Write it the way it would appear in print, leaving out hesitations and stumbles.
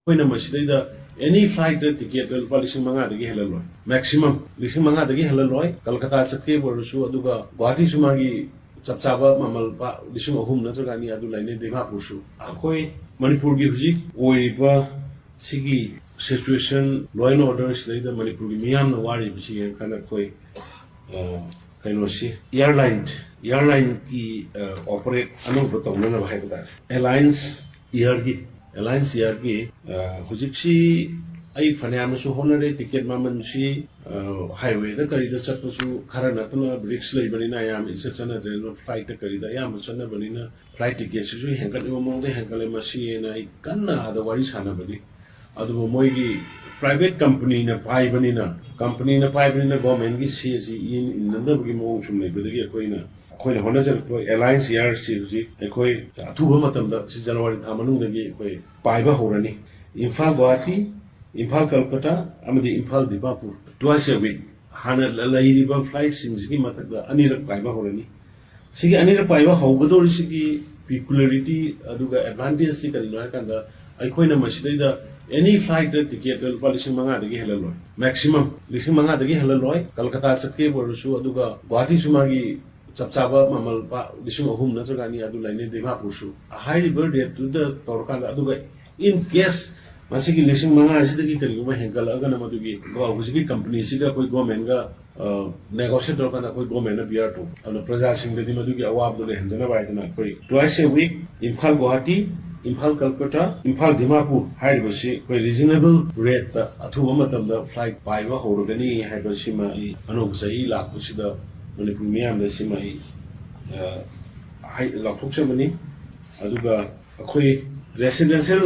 ꯑꯩꯈꯣꯏꯅ ꯃꯁꯤꯗꯩꯗ ꯑꯦꯅꯤ ꯐ꯭ꯂꯥꯏꯠꯇ ꯇꯤꯀꯦꯠ ꯂꯨꯄꯥ 5,500ꯗꯒꯤ ꯍꯦꯜꯂꯂꯣꯏ ꯃꯦꯛꯁꯤꯃꯝ 5,500ꯗꯒꯤ ꯍꯦꯜꯂꯂꯣꯏ ꯀꯜꯀꯇꯥ ꯆꯠꯀꯦ ꯑꯣꯏꯔꯁꯨ ꯑꯗꯨꯒ ꯒꯨꯋꯥꯍꯥꯇꯤꯁꯨ ꯃꯥꯒꯤ ꯆꯞ ꯆꯥꯕ ꯃꯃꯜ 3,000 ꯅꯠꯇ꯭ꯔꯒ 2 ꯑꯗꯨ ꯂꯩꯅꯩ ꯗꯤꯃꯥꯄꯨꯔꯁꯨ ꯑꯩꯈꯣꯏ ꯃꯅꯤꯄꯨꯔꯒꯤ ꯍꯧꯖꯤꯛ ꯑꯣꯏꯔꯤꯕ ꯁꯤꯒꯤ ꯁꯤꯆꯨꯋꯦꯁꯟ ꯂꯣ ꯑꯦꯟ ꯑꯣꯔꯗꯔ ꯁꯤꯗꯩꯗ ꯃꯅꯤꯄꯨꯔꯒꯤ ꯃꯤꯌꯥꯝꯅ ꯋꯥꯔꯤꯕꯁꯤ ꯌꯦꯡꯀꯥꯟꯗ ꯑꯩꯈꯣꯏ ꯀꯩꯅꯣꯁꯤ ꯏꯌꯥꯔꯂꯥꯏꯟꯒꯤ ꯑꯣꯄꯔꯦꯠ ꯑꯅꯧꯕ ꯇꯧꯅꯅꯕ ꯍꯥꯏꯕ ꯇꯥꯔꯦ ꯑꯦꯂꯥꯏꯟꯁ ꯏꯌꯔꯒꯤ ꯍꯧꯖꯤꯛꯁꯤ ꯑꯩ ꯐꯅꯌꯥꯝꯅꯁꯨ ꯍꯣꯠꯅꯔꯦ ꯇꯤꯀꯦꯠ ꯃꯃꯜꯁꯤ हाईवे करीदा चटपसु खरा नतना रिक्स लेबनिना याम इसे चनदरे नो फ्लाइट करीदा याम चनबनिना फ्लाइट टिकेट सु हेंगत मोंदे हेंगले मसीना इ कन्ना आदा वारी सानबनी अदु मोइगी प्राइवेट कंपनी ना पाइबनिना गवर्नमेंट की सीएसी इन नंदबगी मोंग सुम लेबदगी अखोइना होनजर एलायंस यार सी हुजी अखोइ अथुबा मतमदा सि जनवरी था मनुंगदगी अखोइ पाइबा होरनी Imphal Guwahati Imphal Calcutta अमदी Imphal Dimapur twice a week hana lairiba flight singsi matakda anirak paiba horani sigi anirak paiba hawgadori sigi peculiarity aduga advantage si karino hakanda aikoina masidaida any flight ticket lupa 5,500 dagi helaloi maximum 5,500 dagi helaloi kolkata satke borusu aduga guwahati sumagi chapchaba mamal 3,000 natraga 2 adu laine dimapur su high river date to the torkanda aduga in case मासिकी 5,500 सिदगी करिगुमा हेंगल अगना मदुगी हुजिकी company सिगा कोई government का negotiate करना कोई government ना beer तो अन प्रजा सिंगदि मदुगी अवाब दले हेंदना बायदना कोई twice a week Imphal Guwahati Imphal Calcutta Imphal Dimapur हाइबसी कोई रीजनेबल रेट ता अथुबा मतमदा फ्लाइट पाइबा होरगनी हाइबसिमा इ अनोक सही लाखुसिदा मणिपुर मियाम दा सिमा इ हाइ लाखुचबनी अदुगा अखोई रेसिडेंशियल